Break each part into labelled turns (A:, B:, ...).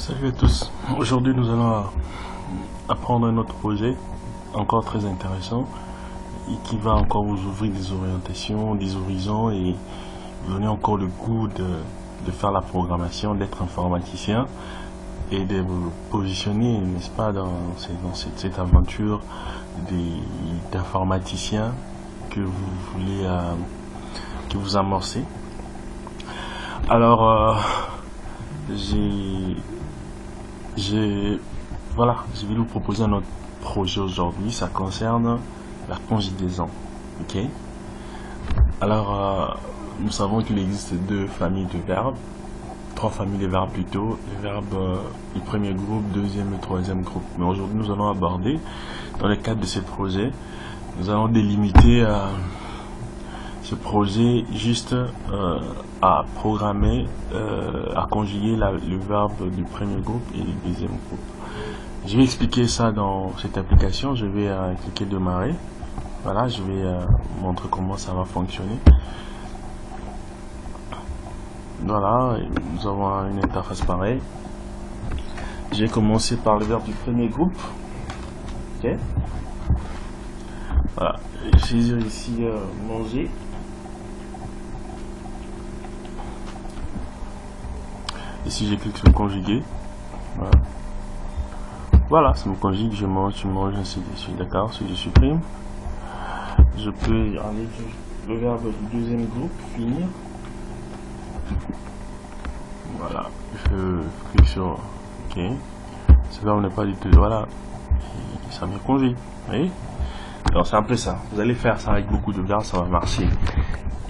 A: Salut à tous. Aujourd'hui, nous allons apprendre un autre projet encore très intéressant et qui va encore vous ouvrir des orientations, des horizons et vous donner encore le goût de faire la programmation, d'être informaticien et de vous positionner, n'est-ce pas, dans cette aventure d'informaticien que vous voulez, que vous amorcez. Alors, voilà, je vais vous proposer un autre projet aujourd'hui. Ça concerne la conjugaison. Ok. Alors, nous savons qu'il existe deux familles de verbes, trois familles de verbes plutôt. Les verbes du premier groupe, deuxième et troisième groupe. Mais aujourd'hui, nous allons aborder, dans le cadre de ce projet, nous allons délimiter ce projet juste à programmer, à conjuguer le verbe du premier groupe et du deuxième groupe. Je vais expliquer ça dans cette application. Je vais cliquer démarrer. Voilà, je vais montrer comment ça va fonctionner. Voilà, nous avons une interface pareille. Je vais commencer par le verbe du premier groupe. Ok. Voilà, je vais saisir ici manger. Ici, je clique sur conjuguer. Voilà, ça me conjugue, je mange, tu manges, ainsi de suite. D'accord, si je supprime, je peux enlever le verbe du deuxième groupe, finir. Voilà, je clique sur OK. Ce verbe n'est pas du tout. Voilà, ça me conjugue. Vous voyez? Alors, c'est un peu ça. Vous allez faire ça avec beaucoup de verbes, ça va marcher.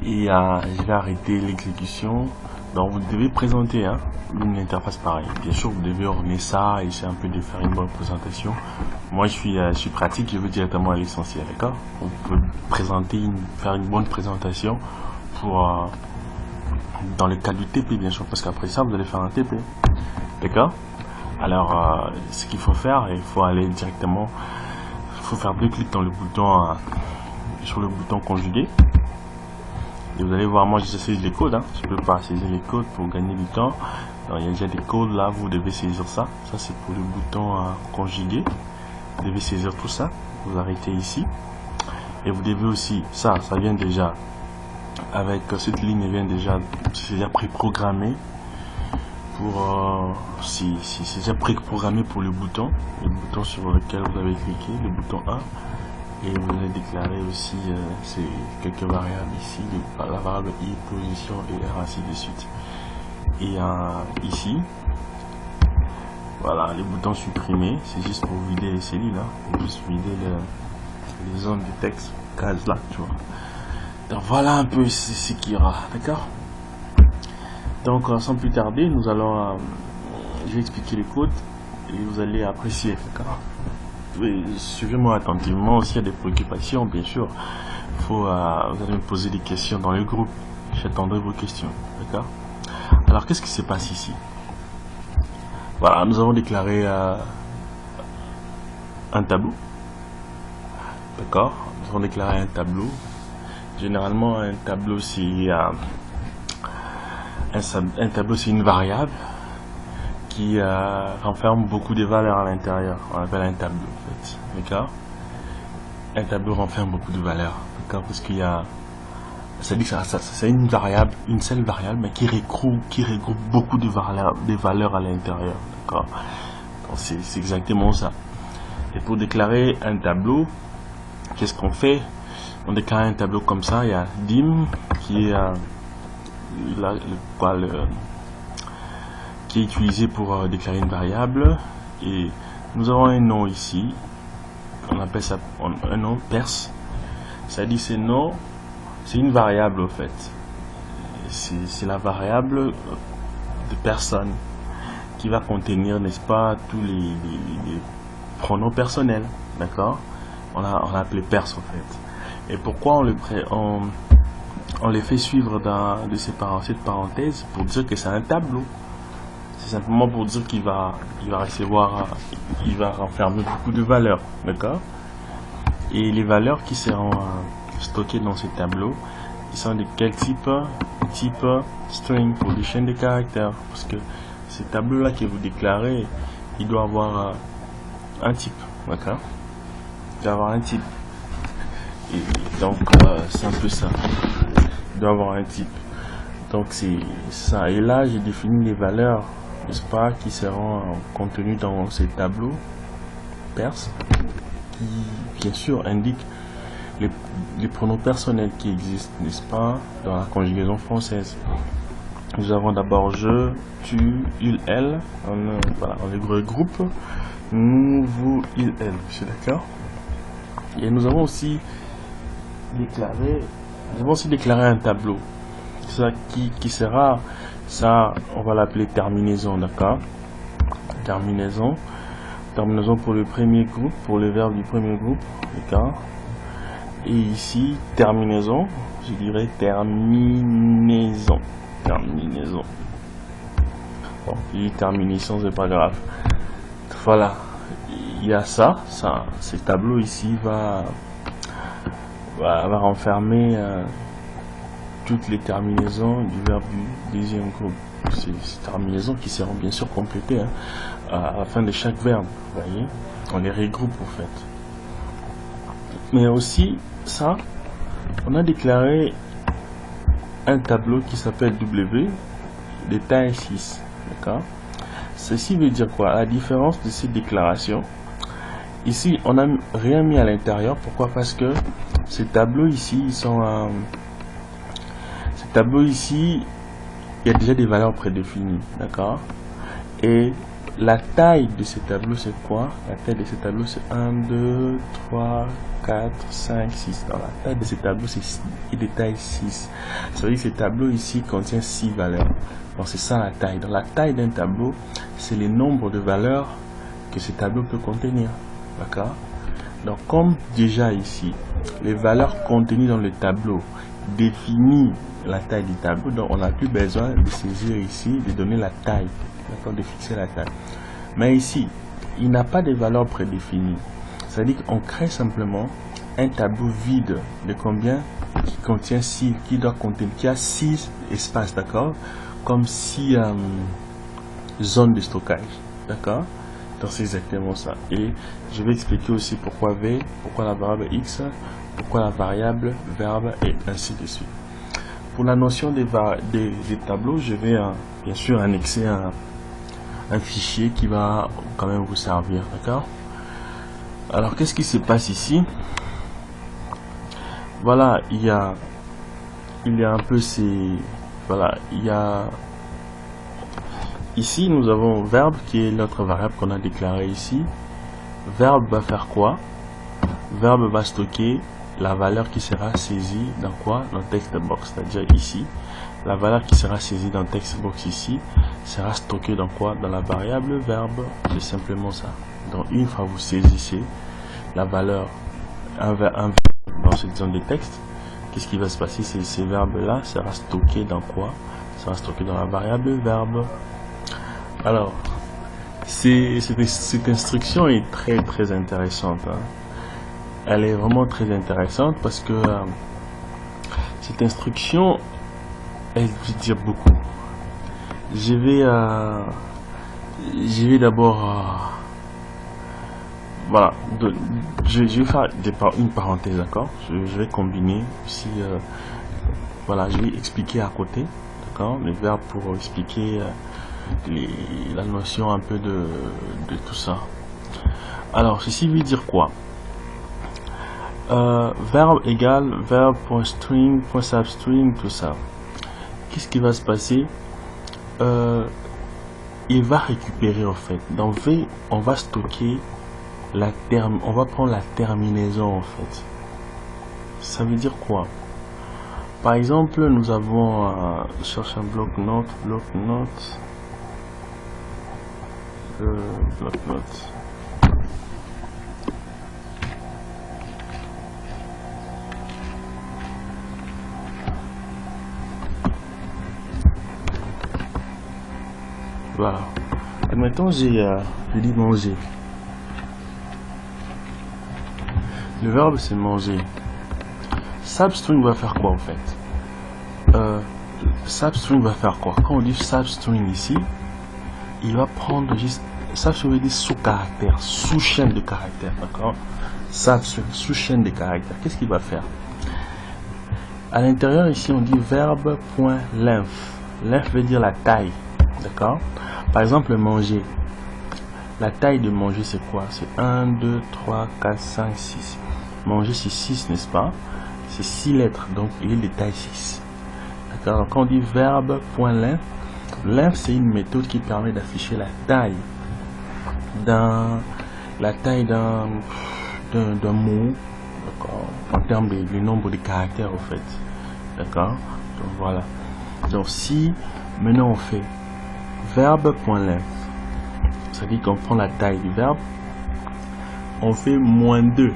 A: Et je vais arrêter l'exécution. Donc vous devez présenter une interface pareille. Bien sûr, vous devez orner ça et essayer un peu de faire une bonne présentation. Moi, je suis pratique, je veux directement à l'essentiel, d'accord? Vous pouvez présenter, faire une bonne présentation pour dans le cas du TP, bien sûr, parce qu'après ça, vous allez faire un TP, d'accord? Alors, ce qu'il faut faire, il faut aller directement, il faut faire deux clics dans le bouton, sur le bouton conjuguer. Et vous allez voir, moi je saisis les codes, je peux pas saisir les codes pour gagner du temps. Alors, il y a déjà des codes là, vous devez saisir ça. Ça c'est pour le bouton conjuguer. Vous devez saisir tout ça. Vous arrêtez ici. Et vous devez aussi, ça vient déjà, avec cette ligne vient déjà, c'est déjà préprogrammé pour, c'est déjà préprogrammé pour le bouton sur lequel vous avez cliqué, le bouton 1. Et vous allez déclarer aussi quelques variables ici, la variable i, position et r, ainsi de suite. Et ici, voilà, les boutons supprimés, c'est juste pour vider les cellules, juste vider les zones de texte, cases là, tu vois. Donc voilà un peu ce qu'il y aura, d'accord? Donc sans plus tarder, nous allons, je vais expliquer le code et vous allez apprécier, d'accord? Suivez-moi attentivement. S'il y a des préoccupations, bien sûr, vous allez me poser des questions dans le groupe. J'attendrai vos questions, d'accord? Alors, qu'est-ce qui se passe ici? Voilà, nous avons déclaré un tableau, d'accord? Nous avons déclaré un tableau. Généralement, un tableau, c'est un tableau, c'est une variable qui renferme beaucoup de valeurs à l'intérieur. On appelle un tableau en fait, d'accord? Un tableau renferme beaucoup de valeurs, d'accord? Parce qu'il y a, ça dit que c'est une variable, une seule variable, mais qui regroupe beaucoup de valeurs à l'intérieur, d'accord? Donc c'est exactement ça. Et pour déclarer un tableau, qu'est-ce qu'on fait? On déclare un tableau comme ça. Il y a dim qui est qui est utilisé pour déclarer une variable, et nous avons un nom ici, on appelle ça un nom perse. Ça dit ce nom, c'est une variable au fait, c'est la variable de personne qui va contenir, n'est-ce pas, tous les pronoms personnels, d'accord? On l'a appelé perse en fait. Et pourquoi on les fait suivre de cette parenthèse? Pour dire que c'est un tableau. C'est simplement pour dire qu'il va recevoir, il va renfermer beaucoup de valeurs, d'accord? Et les valeurs qui seront stockées dans ces tableaux, ils sont de quel type? Type string, pour des chaînes de caractères, parce que ces tableaux-là que vous déclarez, il doit avoir un type, d'accord? Il doit avoir un type. Et donc, c'est un peu ça. Il doit avoir un type. Donc, c'est ça. Et là, j'ai défini les valeurs, n'est-ce pas, qui seront contenues dans ces tableaux perses, qui, bien sûr, indiquent les pronoms personnels qui existent, n'est-ce pas, dans la conjugaison française. Nous avons d'abord je, tu, il, elle. Voilà, on les regroupe. Nous, vous, il, elle. Je suis d'accord. Et nous avons aussi déclaré un tableau. Ça qui sera, ça, on va l'appeler terminaison, d'accord. Terminaison pour le premier groupe, pour le verbe du premier groupe, d'accord. Et ici, terminaison, je dirais terminaison. Bon, puis terminaison, c'est pas grave. Voilà, il y a ça, ce tableau ici va renfermer toutes les terminaisons du verbe du deuxième groupe. Ces terminaisons qui seront bien sûr complétées à la fin de chaque verbe. Vous voyez, on les regroupe en fait. Mais aussi, ça, on a déclaré un tableau qui s'appelle W de taille 6. D'accord? Ceci veut dire quoi? À la différence de ces déclarations, ici, on n'a rien mis à l'intérieur. Pourquoi? Parce que ces tableaux ici, ils sont... ces tableaux ici, il y a déjà des valeurs prédéfinies. D'accord? Et la taille de ces tableaux, c'est quoi? La taille de ces tableaux, c'est 1, 2, 3, 4, 5, 6. Alors, la taille de ces tableaux, c'est de taille 6. Ça veut dire que ces tableaux ici contiennent 6 valeurs. Donc, c'est ça la taille. Donc, la taille d'un tableau, c'est le nombre de valeurs que ce tableau peut contenir. D'accord? Donc, comme déjà ici, les valeurs contenues dans le tableau définissent la taille du tableau, donc on n'a plus besoin de saisir ici, de donner la taille. D'accord, de fixer la taille. Mais ici, il n'a pas de valeur prédéfinie. C'est-à-dire qu'on crée simplement un tableau vide de combien? Qui contient 6, qui doit contenir, qui a 6 espaces, d'accord? Comme 6 zones de stockage, d'accord? Donc c'est exactement ça. Et je vais expliquer aussi pourquoi V, pourquoi la variable X, pourquoi la variable verbe et ainsi de suite. Pour la notion des tableaux, je vais bien sûr annexer un fichier qui va quand même vous servir, d'accord? Alors qu'est-ce qui se passe ici? Voilà, il y a un peu ces, voilà, il y a ici nous avons verbe qui est notre variable qu'on a déclaré ici. Verbe va faire quoi? Verbe va stocker la valeur qui sera saisie dans quoi? Dans text box, c'est-à-dire ici. La valeur qui sera saisie dans text box ici sera stockée dans quoi? Dans la variable verbe. C'est simplement ça. Donc une fois vous saisissez la valeur un verbe dans cette zone de texte, qu'est-ce qui va se passer? Ces verbes-là sera stocké dans quoi? Sera stocké dans la variable verbe. Alors, cette instruction est très intéressante. Hein. Elle est vraiment très intéressante parce que cette instruction, elle veut dire beaucoup. Je vais d'abord voilà, je vais faire une parenthèse, d'accord? Je vais combiner aussi, voilà, je vais expliquer à côté, d'accord, les verbes pour expliquer la notion un peu de tout ça. Alors, ceci veut dire quoi? Verbe égale verbe.string, .substring, tout ça. Qu'est-ce qui va se passer? Il va récupérer en fait. Dans V, on va stocker on va prendre la terminaison en fait. Ça veut dire quoi? Par exemple, nous avons cherche un bloc-notes, voilà. Admettons, je dis manger. Le verbe c'est manger. Substring va faire quoi en fait? Substring va faire quoi? Quand on dit substring ici, il va prendre juste, ça veut dire sous-caractère, sous-chaîne de caractère, d'accord? Ça, sous-chaîne de caractère. Qu'est-ce qu'il va faire? À l'intérieur, ici, on dit verbe.length. Length veut dire la taille, d'accord? Par exemple, manger. La taille de manger, c'est quoi? C'est 1, 2, 3, 4, 5, 6. Manger, c'est 6, n'est-ce pas? C'est 6 lettres, donc il est de taille 6. D'accord? Quand on dit verbe.length, length, c'est une méthode qui permet d'afficher la taille d'un mot, d'accord, en termes du nombre de caractères, au fait. D'accord? Donc voilà. Donc si maintenant on fait verbe.length, ça dit qu'on prend la taille du verbe, on fait -2.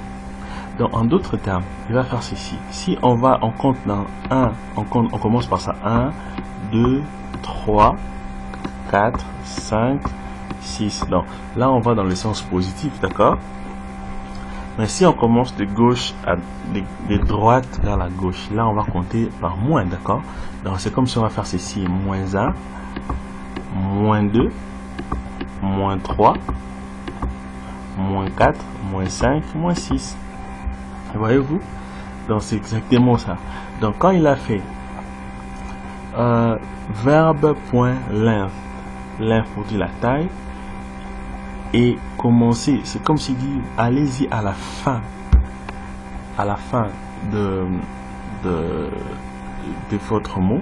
A: Donc en d'autres termes, il va faire ceci. Si on compte dans 1, on commence par ça. 1, 2, 3, 4, 5, 6. Donc là, on va dans le sens positif, d'accord? Mais si on commence de gauche de droite vers la gauche, là, on va compter par moins, d'accord? Donc c'est comme si on va faire ceci. -1, -2, -3, -4, -5, -6. Voyez-vous? Donc c'est exactement ça. Donc quand il a fait verbe.length, length pour dire la taille, et commencer, c'est comme s'il dit allez-y à la fin de votre mot,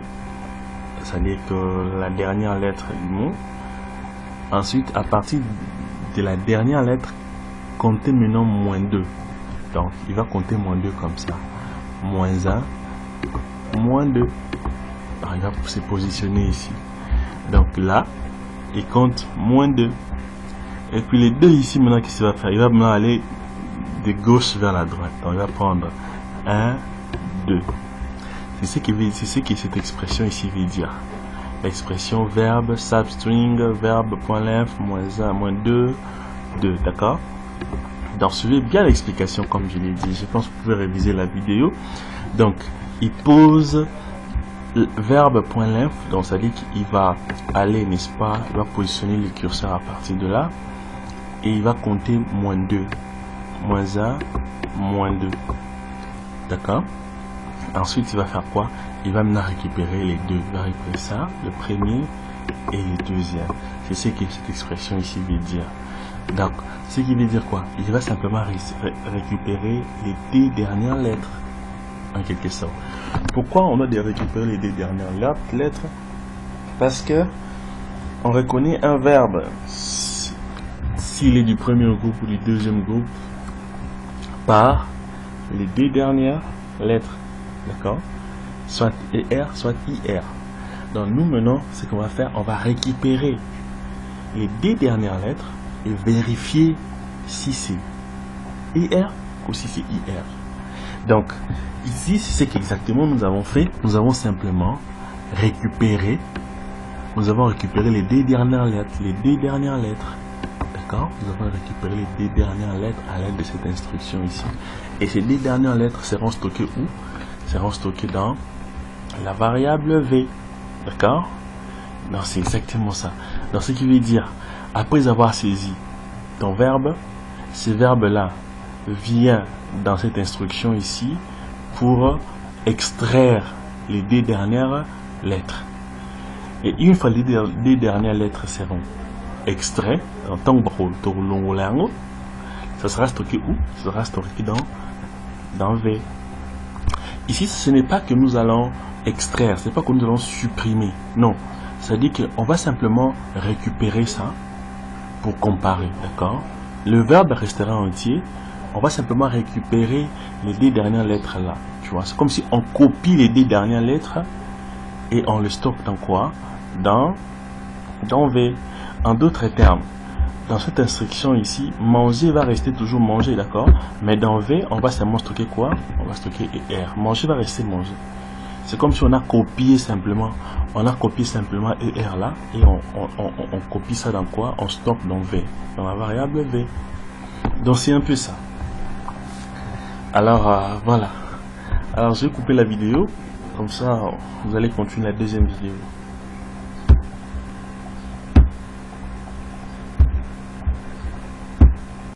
A: c'est-à-dire que la dernière lettre du mot. Ensuite, à partir de la dernière lettre, comptez maintenant -2. Donc il va compter -2 comme ça. -1, -2. Alors, il va se positionner ici. Donc là, il compte -2. Et puis les deux ici, maintenant, qu'est-ce qu'il va faire? Il va maintenant aller de gauche vers la droite. Donc il va prendre 1, 2. C'est ce que cette expression ici veut dire. L'expression verbe, substring, verbe.length, -1, -2, 2. D'accord? Donc suivez bien l'explication comme je l'ai dit. Je pense que vous pouvez réviser la vidéo. Donc il pose verbe.length, donc ça dit qu'il va aller, n'est-ce pas, il va positionner le curseur à partir de là et il va compter -2, -1, -2. D'accord? Ensuite il va faire quoi? Il va maintenant récupérer les deux. Il va récupérer ça, le premier et le deuxième. C'est ce que cette expression ici veut dire. Donc, ce qui veut dire quoi? Il va simplement récupérer les deux dernières lettres, en quelque sorte. Pourquoi on doit récupérer les deux dernières lettres? Parce que on reconnaît un verbe s'il est du premier groupe ou du deuxième groupe par les deux dernières lettres. D'accord? Soit ER, soit IR. Donc nous maintenant, ce qu'on va faire, on va récupérer les deux dernières lettres et vérifier si c'est IR ou si c'est IR. Donc ici, c'est ce qu'exactement nous avons fait. Nous avons simplement récupéré, les deux dernières lettres, d'accord? Nous avons récupéré les deux dernières lettres à l'aide de cette instruction ici. Et ces deux dernières lettres seront stockées où? Seront stockées dans la variable V. D'accord? Donc c'est exactement ça. Donc ce qui veut dire, après avoir saisi ton verbe, ce verbe-là vient dans cette instruction ici pour extraire les deux dernières lettres. Et une fois les deux dernières lettres seront extraites, ça sera stocké où? Ça sera stocké dans V. Ici, ce n'est pas que nous allons extraire, ce n'est pas que nous allons supprimer. Non, c'est-à-dire qu'on va simplement récupérer ça pour comparer, d'accord? Le verbe restera entier. On va simplement récupérer les deux dernières lettres là. Tu vois, c'est comme si on copie les deux dernières lettres et on le stocke dans quoi? Dans V. En d'autres termes, dans cette instruction ici, manger va rester toujours manger, d'accord? Mais dans V, on va seulement stocker quoi? On va stocker ER. Manger va rester manger. C'est comme si on a copié simplement ER là et on copie ça dans quoi? On stocke dans V, dans la variable V. Donc c'est un peu ça. Alors voilà. Alors je vais couper la vidéo, comme ça vous allez continuer la deuxième vidéo.